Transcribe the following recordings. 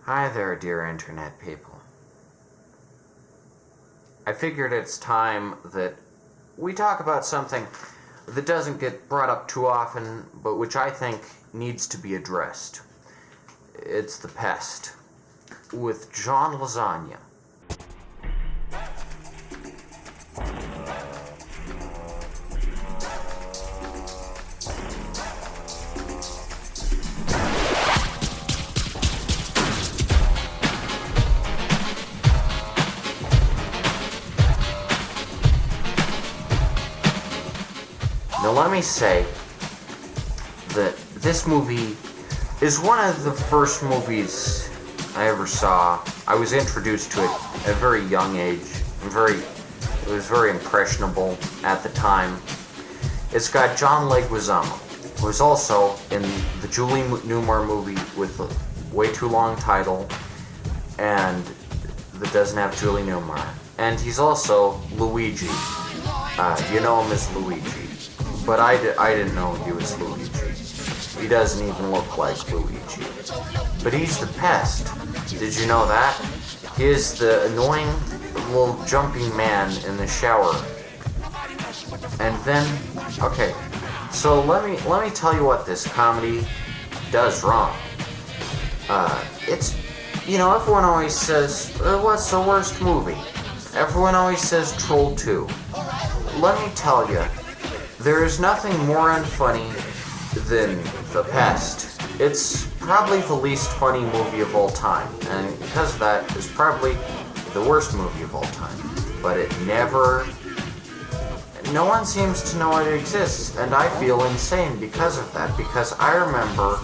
Hi there, dear internet people. I figured it's time that we talk about something that doesn't get brought up too often, but which I think needs to be addressed. It's the Pest, with John Lasagna. Now let me say that this movie is one of the first movies I ever saw. I was introduced to it at a very young age. It was very impressionable at the time. It's got John Leguizamo, who is also in the Julie Newmar movie with a way too long title, and that doesn't have Julie Newmar. And he's also Luigi. You know him as Luigi. But I didn't know he was Luigi. He doesn't even look like Luigi. But he's the Pest. Did you know that? He is the annoying little jumping man in the shower. And then, okay, so let me tell you what this comedy does wrong. It's, everyone always says, what's the worst movie? Everyone always says Troll 2. Let me tell you, there is nothing more unfunny than The Pest. It's probably the least funny movie of all time, and because of that, it's probably the worst movie of all time. But no one seems to know it exists, and I feel insane because of that, because I remember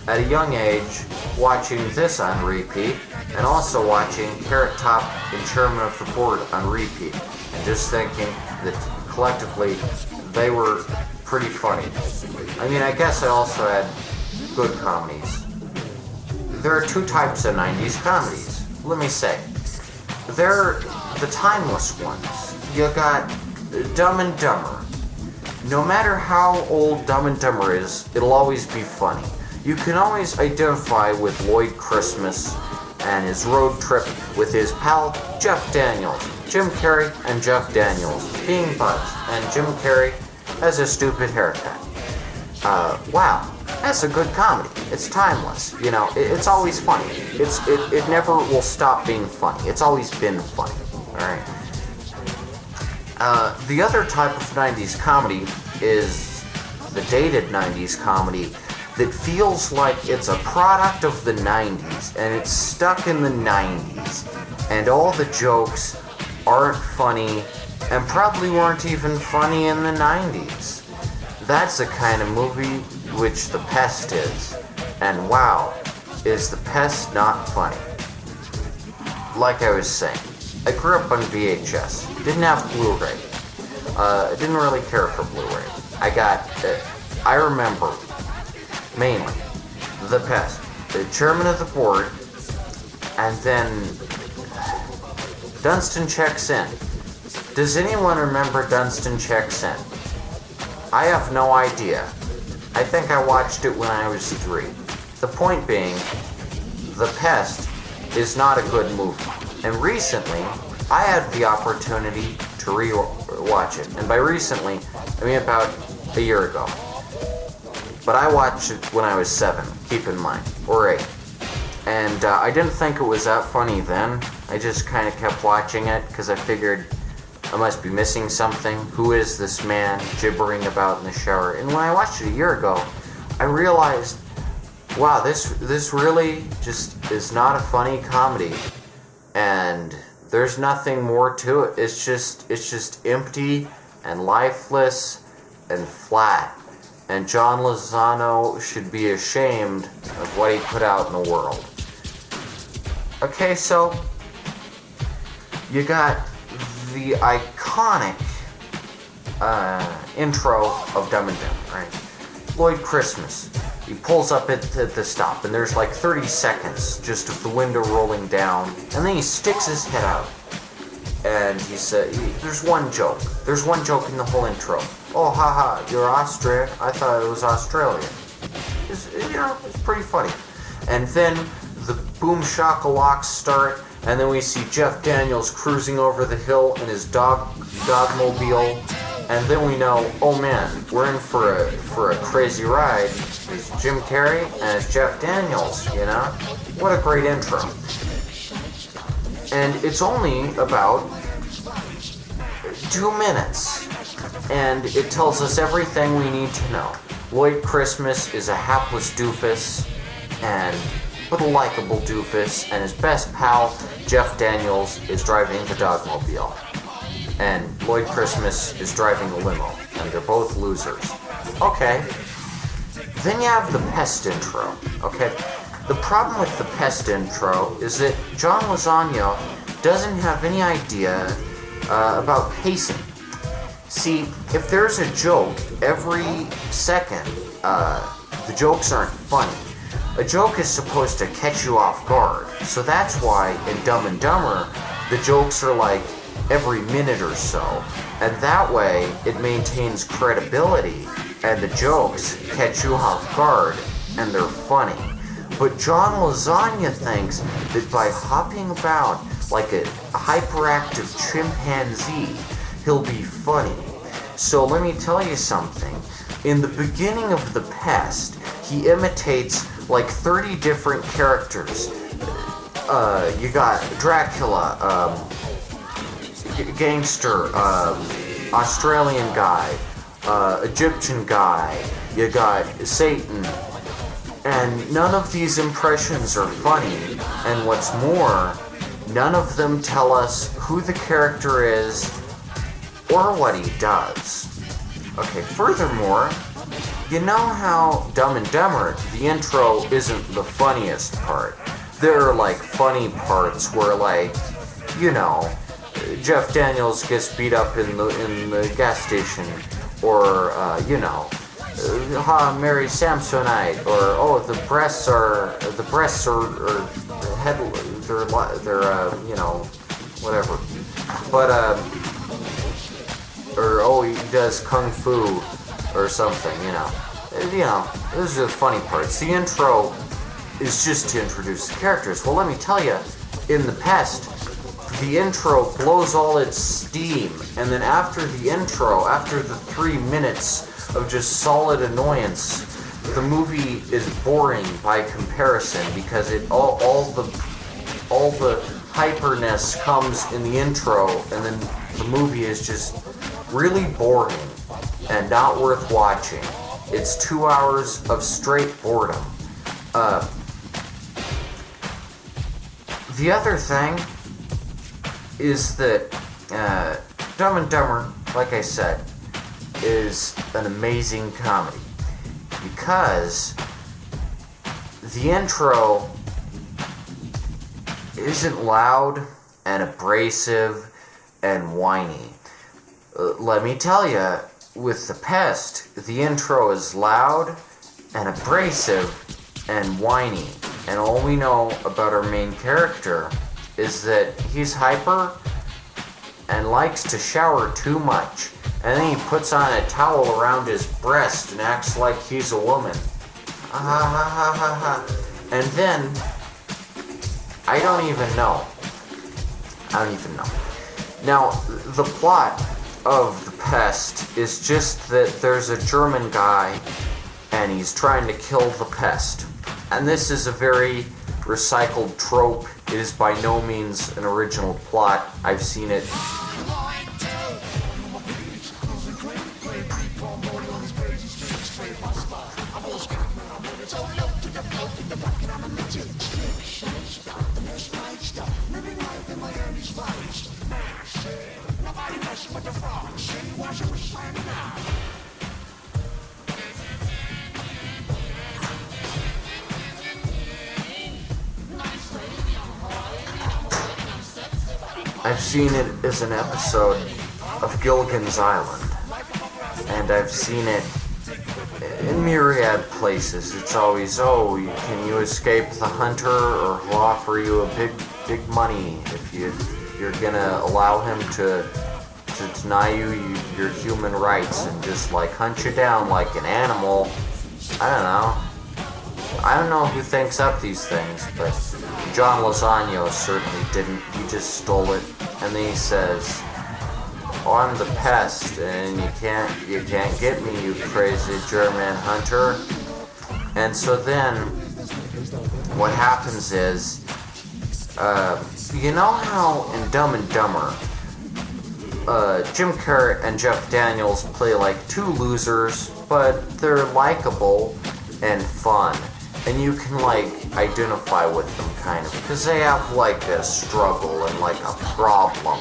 at a young age watching this on repeat, and also watching Carrot Top and Chairman of the Board on repeat, and just thinking that collectively they were pretty funny. I mean, I guess I also had good comedies. There are two types of 90s comedies, let me say. They're the timeless ones. You got Dumb and Dumber. No matter how old Dumb and Dumber is, it'll always be funny. You can always identify with Lloyd Christmas and his road trip with his pal Jeff Daniels. Jim Carrey and Jeff Daniels being buds, and Jim Carrey has a stupid haircut. Wow, that's a good comedy. It's timeless. It's always funny. It never will stop being funny. It's always been funny. All right. The other type of 90s comedy is the dated 90s comedy that feels like it's a product of the 90s and it's stuck in the 90s, and all the jokes aren't funny and probably weren't even funny in the 90s. That's the kind of movie which The Pest is. And wow, is The Pest not funny? Like I was saying, I grew up on VHS, didn't have Blu-ray. I didn't really care for Blu-ray. I remember mainly The Pest, the Chairman of the Board, and then Dunstan Checks In. Does anyone remember Dunstan Checks In? I have no idea. I think I watched it when I was 3. The point being, The Pest is not a good movie. And recently, I had the opportunity to re-watch it. And by recently, I mean about a year ago. But I watched it when I was 7, keep in mind, or 8. And I didn't think it was that funny then. I just kind of kept watching it because I figured I must be missing something. Who is this man gibbering about in the shower? And when I watched it a year ago, I realized, wow, this really just is not a funny comedy. And there's nothing more to it. It's just empty and lifeless and flat. And John Lozano should be ashamed of what he put out in the world. Okay, so you got the iconic intro of Dumb and Dumber, right? Lloyd Christmas. He pulls up at the stop, and there's like 30 seconds just of the window rolling down, and then he sticks his head out. And he said, there's one joke. There's one joke in the whole intro. Oh, haha, you're Austrian. I thought it was Australian. It's pretty funny. And then boom shakalaks start, and then we see Jeff Daniels cruising over the hill in his dogmobile, and then we know, oh man, we're in for a crazy ride. It's Jim Carrey and it's Jeff Daniels, you know? What a great intro. And it's only about 2 minutes, and it tells us everything we need to know. Lloyd Christmas is a hapless doofus, but a likable doofus, and his best pal, Jeff Daniels, is driving the dogmobile. And Lloyd Christmas is driving a limo, and they're both losers. Okay. Then you have the Pest intro, okay? The problem with the Pest intro is that John Lasagna doesn't have any idea about pacing. See, if there's a joke every second, the jokes aren't funny. A joke is supposed to catch you off guard. So that's why in Dumb and Dumber, the jokes are like every minute or so. And that way, it maintains credibility, and the jokes catch you off guard, and they're funny. But John Lasagna thinks that by hopping about like a hyperactive chimpanzee, he'll be funny. So let me tell you something. In the beginning of The Pest, he imitates like 30 different characters. You got Dracula, gangster, Australian guy, Egyptian guy, you got Satan. And none of these impressions are funny, and what's more, none of them tell us who the character is or what he does. Okay, furthermore, you know how Dumb and Dumber, the intro isn't the funniest part. There are like funny parts where, like, you know, Jeff Daniels gets beat up in the gas station, or you know, Mary Samsonite, or oh, the breasts are head, they're you know, whatever. But or oh, he does kung fu or something, you know. Those are the funny parts. The intro is just to introduce the characters. Well, let me tell you, in The Pest, the intro blows all its steam, and then after the intro, after the 3 minutes of just solid annoyance, the movie is boring by comparison, because all the hyperness comes in the intro, and then the movie is just really boring and not worth watching. It's 2 hours of straight boredom. The other thing is that Dumb and Dumber, like I said, is an amazing comedy, because the intro isn't loud and abrasive and whiny. Let me tell you, with The Pest, the intro is loud and abrasive and whiny, and all we know about our main character is that he's hyper and likes to shower too much, and then he puts on a towel around his breast and acts like he's a woman. And then, I don't even know. Now, the plot of The Pest is just that there's a German guy and he's trying to kill the pest. And this is a very recycled trope. It is by no means an original plot. I've seen it. I've seen it as an episode of Gilligan's Island, and I've seen it in myriad places. It's always, oh, can you escape the hunter, or he'll offer you a big money if you're gonna allow him to deny you your human rights and just like hunt you down like an animal. I don't know. I don't know who thinks up these things, but John Lozano certainly didn't. He just stole it, and then he says, "Oh, I'm the Pest, and you can't get me, you crazy German hunter." And so then, what happens is, you know how in Dumb and Dumber, Jim Carrey and Jeff Daniels play like two losers, but they're likable and fun, and you can like identify with them kind of, because they have like a struggle and like a problem,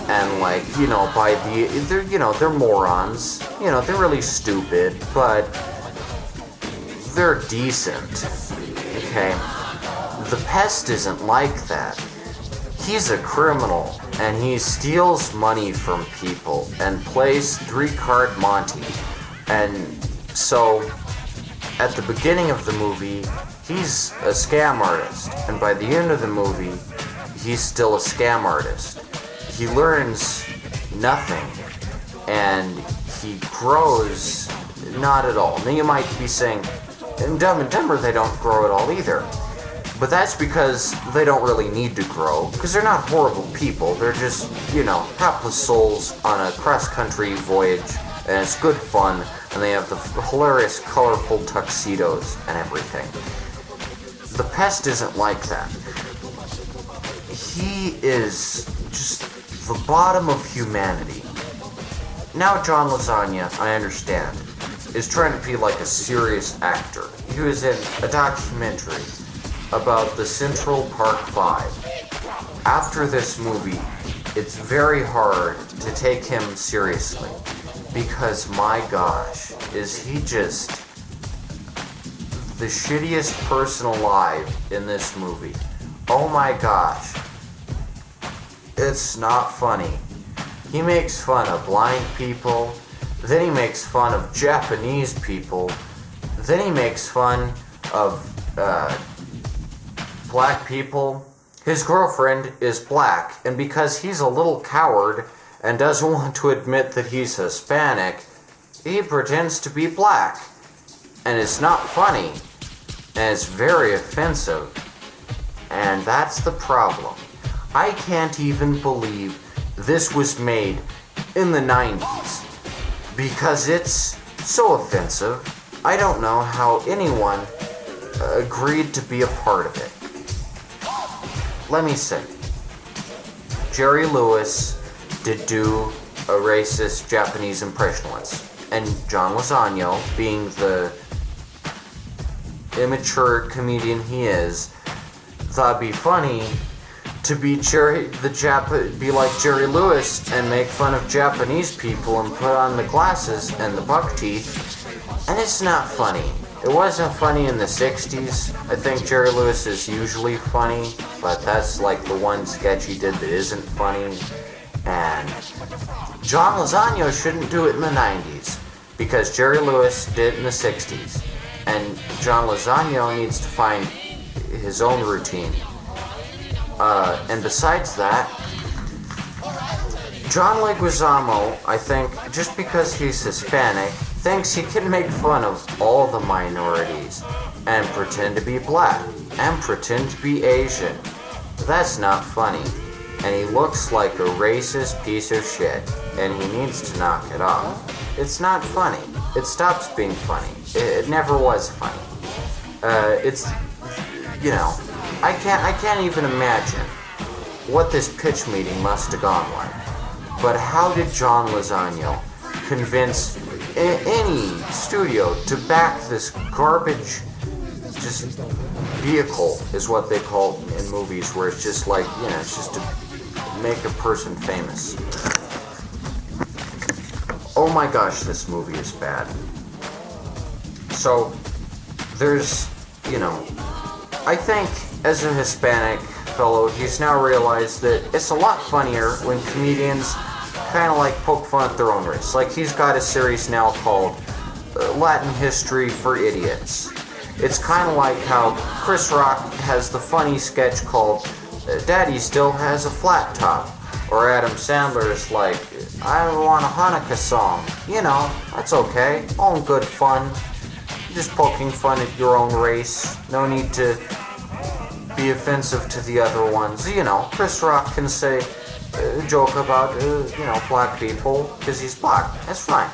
and like, you know, they're morons, you know, they're really stupid, but they're decent, okay? The Pest isn't like that. He's a criminal, and he steals money from people and plays three-card Monte. And so, at the beginning of the movie, he's a scam artist. And by the end of the movie, he's still a scam artist. He learns nothing, and he grows not at all. Now you might be saying, in Dumb and Dumber they don't grow at all either. But that's because they don't really need to grow, because they're not horrible people. They're just, you know, hapless souls on a cross-country voyage, and it's good fun, and they have the hilarious, colorful tuxedos and everything. The Pest isn't like that. He is just the bottom of humanity. Now John Lasagna, I understand, is trying to be like a serious actor. He was in a documentary about the Central Park 5. After this movie, it's very hard to take him seriously, because my gosh, is he just the shittiest person alive in this movie. Oh my gosh. It's not funny. He makes fun of blind people, then he makes fun of Japanese people, then he makes fun of black people. His girlfriend is black, and because he's a little coward and doesn't want to admit that he's Hispanic, he pretends to be black. And it's not funny, and it's very offensive, and that's the problem. I can't even believe this was made in the 90s, because it's so offensive. I don't know how anyone agreed to be a part of it. Let me say, Jerry Lewis did do a racist Japanese impression once, and John Lasagna, being the immature comedian he is, thought it'd be funny to be like Jerry Lewis and make fun of Japanese people and put on the glasses and the buck teeth, and it's not funny. It wasn't funny in the 60s. I think Jerry Lewis is usually funny, but that's like the one sketch he did that isn't funny. And John Lasagna shouldn't do it in the 90s, because Jerry Lewis did it in the 60s. And John Lasagna needs to find his own routine. And besides that, John Leguizamo, I think, just because he's Hispanic, thinks he can make fun of all the minorities and pretend to be black and pretend to be Asian. That's not funny. And he looks like a racist piece of shit, and he needs to knock it off. It's not funny. It stops being funny. It never was funny. It's, you know, I can't even imagine what this pitch meeting must have gone like. But how did John Lasagna convince any studio to back this garbage, just vehicle is what they call in movies, where it's just like, you know, it's just to make a person famous. Oh my gosh, this movie is bad. So, there's, you know, I think as a Hispanic fellow, he's now realized that it's a lot funnier when comedians kind of like poke fun at their own race. Like, he's got a series now called Latin History for Idiots. It's kind of like how Chris Rock has the funny sketch called Daddy Still Has a Flat Top. Or Adam Sandler's like, I want a Hanukkah song. You know, that's okay. All in good fun. just poking fun at your own race. No need to be offensive to the other ones. You know, Chris Rock can say a joke about, black people because he's black. That's fine.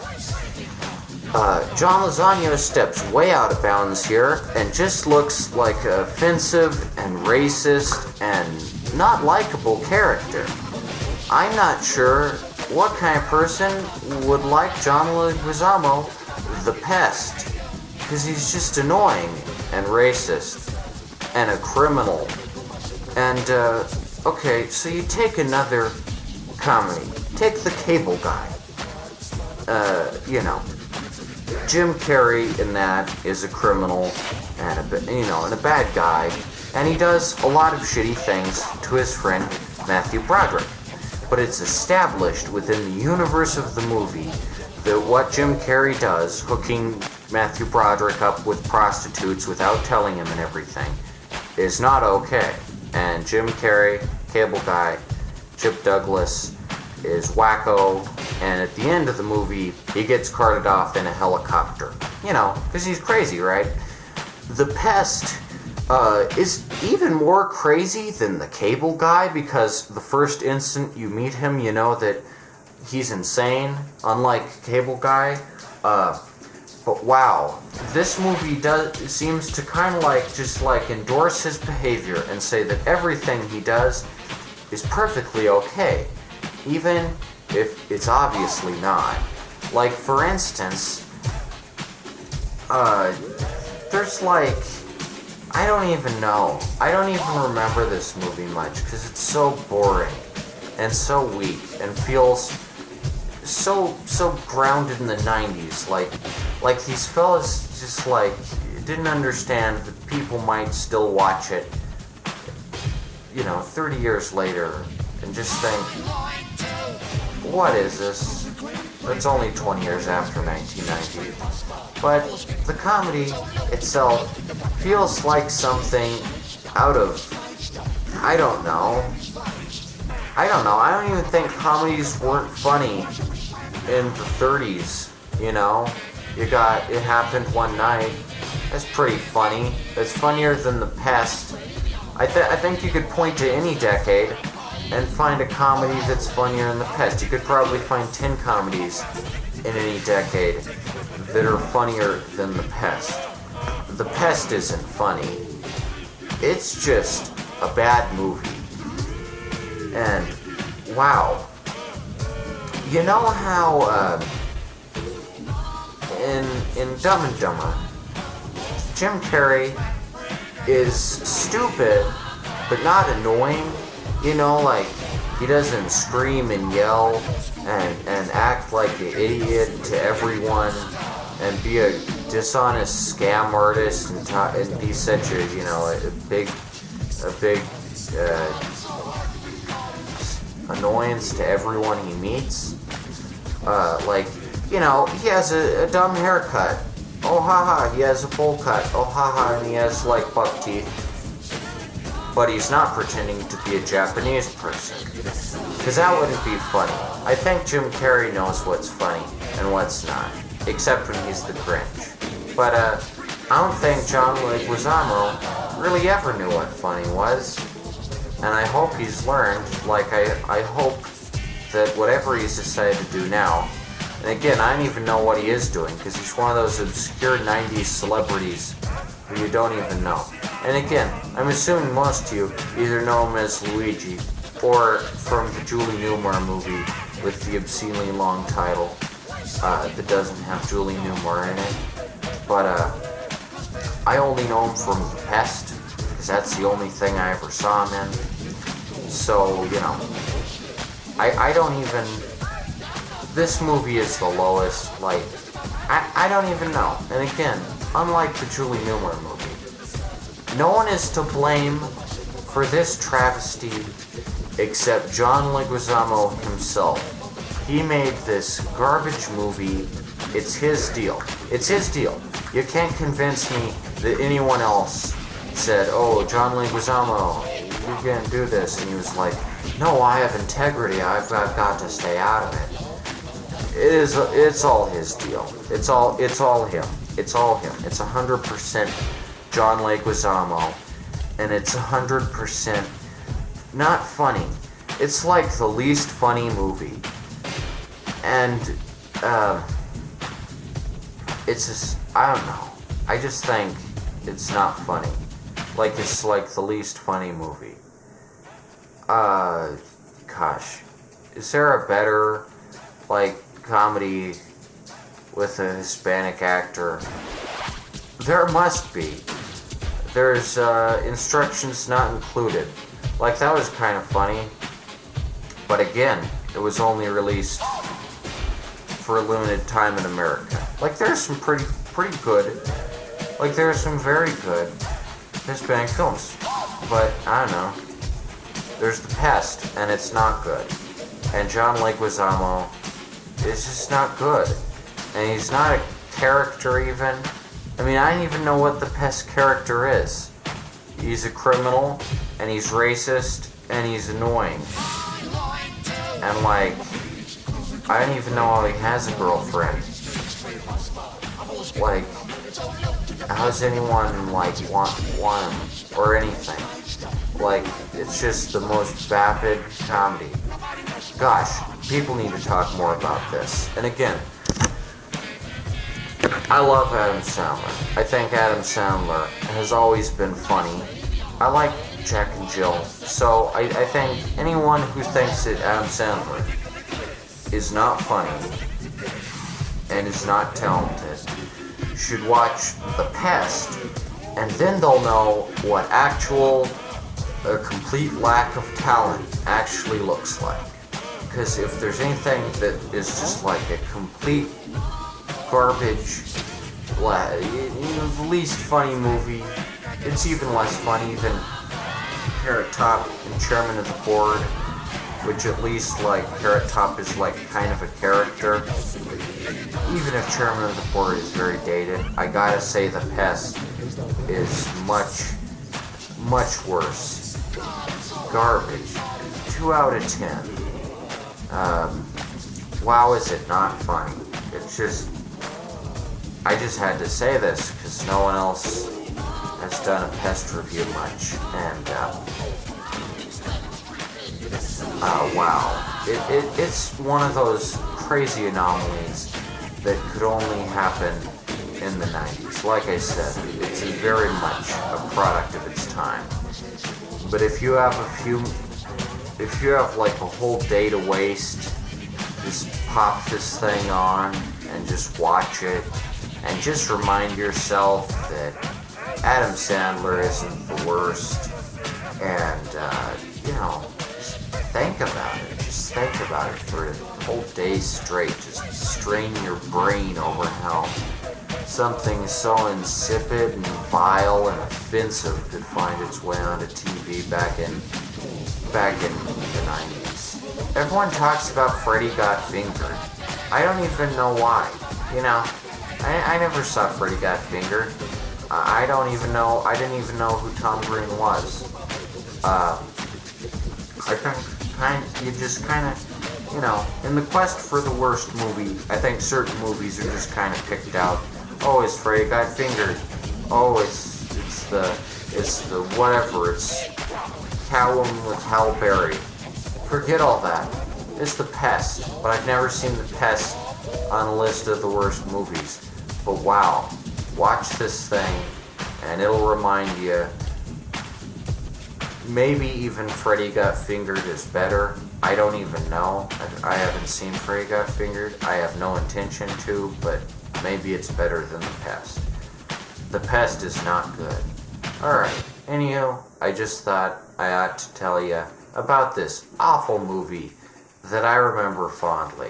John Lasagna steps way out of bounds here and just looks like an offensive and racist and not likable character. I'm not sure what kind of person would like John Leguizamo, the Pest, because he's just annoying and racist and a criminal. And, okay, so you take another comedy. Take The Cable Guy. Jim Carrey in that is a criminal and a bad guy, and he does a lot of shitty things to his friend Matthew Broderick. But it's established within the universe of the movie that what Jim Carrey does, hooking Matthew Broderick up with prostitutes without telling him and everything, is not okay. And Jim Carrey, Cable Guy, Chip Douglas is wacko, and at the end of the movie, he gets carted off in a helicopter. Because he's crazy, right? The Pest is even more crazy than the Cable Guy, because the first instant you meet him, you know that he's insane, unlike Cable Guy. But wow, this movie seems to kind of just endorse his behavior and say that everything he does is perfectly okay, even if it's obviously not. Like, for instance, there's I don't even know. I don't even remember this movie much because it's so boring and so weak and feels so grounded in the 90s. Like these fellas just didn't understand that people might still watch it, 30 years later and just think, what is this? It's only 20 years after 1990. But the comedy itself feels like something out of, I don't know. I don't even think comedies weren't funny in the 30s, You got It Happened One Night. That's pretty funny. It's funnier than The Pest. I think you could point to any decade and find a comedy that's funnier than The Pest. You could probably find 10 comedies in any decade that are funnier than The Pest. The Pest isn't funny. It's just a bad movie. And, wow. You know how, in Dumb and Dumber, Jim Carrey is stupid, but not annoying? He doesn't scream and yell and act like an idiot to everyone and be a dishonest scam artist and be such a big annoyance to everyone he meets. He has a dumb haircut. Oh haha, he has a bowl cut. Oh haha, and he has buck teeth. But he's not pretending to be a Japanese person. Because that wouldn't be funny. I think Jim Carrey knows what's funny and what's not. Except when he's the Grinch. But, I don't think John Leguizamo really ever knew what funny was. And I hope he's learned, I hope that whatever he's decided to do now, and again, I don't even know what he is doing, because he's one of those obscure 90s celebrities who you don't even know. And again, I'm assuming most of you either know him as Luigi, or from the Julie Newmar movie with the obscenely long title that doesn't have Julie Newmar in it. But I only know him from The Pest, because that's the only thing I ever saw him in. So, I don't even... This movie is the lowest, I don't even know. And again, unlike the Julie Newmar movie, no one is to blame for this travesty except John Leguizamo himself. He made this garbage movie. It's his deal. It's his deal. You can't convince me that anyone else said, oh, John Leguizamo, you can't do this. And he was like, no, I have integrity. I've got to stay out of it. It's all his deal. It's all him. It's all him. It's 100% John Leguizamo, and it's 100% not funny. It's like the least funny movie, and it's just, I don't know. I just think it's not funny. Like, it's like the least funny movie. Gosh. Is there a better, like, comedy with a Hispanic actor? There must be. There's, instructions not included. Like, that was kind of funny. But again, it was only released for a limited time in America. Like, there's some pretty good, like, there's some very good Hispanic films. But, I don't know. There's The Pest, and it's not good. And John Leguizamo is just not good. And he's not a character even. I mean, I don't even know what the Pest character is. He's a criminal, and he's racist, and he's annoying. And, like, I don't even know how he has a girlfriend. Like, how does anyone, like, want him or anything? Like, it's just the most vapid comedy. Gosh, people need to talk more about this. And again, I love Adam Sandler. I think Adam Sandler has always been funny. I like Jack and Jill. So I think anyone who thinks that Adam Sandler is not funny and is not talented should watch The Pest, and then they'll know what a complete lack of talent actually looks like. Because if there's anything that is just like a complete garbage, the least funny movie, it's even less funny than Carrot Top and Chairman of the Board, which at least, like, Carrot Top is, like, kind of a character. Even if Chairman of the Board is very dated, I gotta say The Pest is much, much worse. Garbage. 2 out of 10. Wow, is it not funny? It's just, I just had to say this because no one else has done a Pest review much, and wow, it's one of those crazy anomalies that could only happen in the 90s. Like I said, it's very much a product of its time. But if you have like a whole day to waste, just pop this thing on and just watch it, and just remind yourself that Adam Sandler isn't the worst, and just think about it. Just think about it for a whole day straight. Just strain your brain over how something so insipid and vile and offensive could find its way onto TV back in the 90s. Everyone talks about Freddy Got Fingered. I don't even know why. I never saw Freddy Got Fingered. I didn't even know who Tom Green was. You just kind of, in the quest for the worst movie, I think certain movies are just kind of picked out. Oh, it's Freddy Got Fingered. Oh, it's the whatever. It's Callum with Halle Berry. Forget all that. It's The Pest, but I've never seen The Pest on a list of the worst movies. But wow, watch this thing, and it'll remind you. Maybe even Freddy Got Fingered is better. I don't even know. I haven't seen Freddy Got Fingered. I have no intention to, but maybe it's better than The Pest. The Pest is not good. Alright, anyhow, I just thought I ought to tell you about this awful movie that I remember fondly.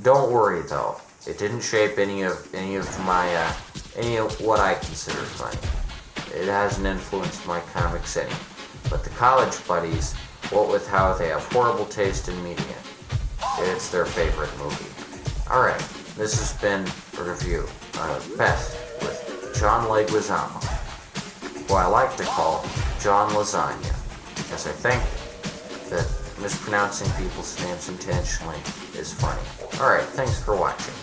Don't worry though, it didn't shape any of what I consider funny. It hasn't influenced my comics any. But the college buddies, what with how they have horrible taste in media, it's their favorite movie. Alright, this has been a review of Pest with John Leguizamo, who I like to call John Lasagna, because I think that mispronouncing people's names intentionally is funny. Alright, thanks for watching.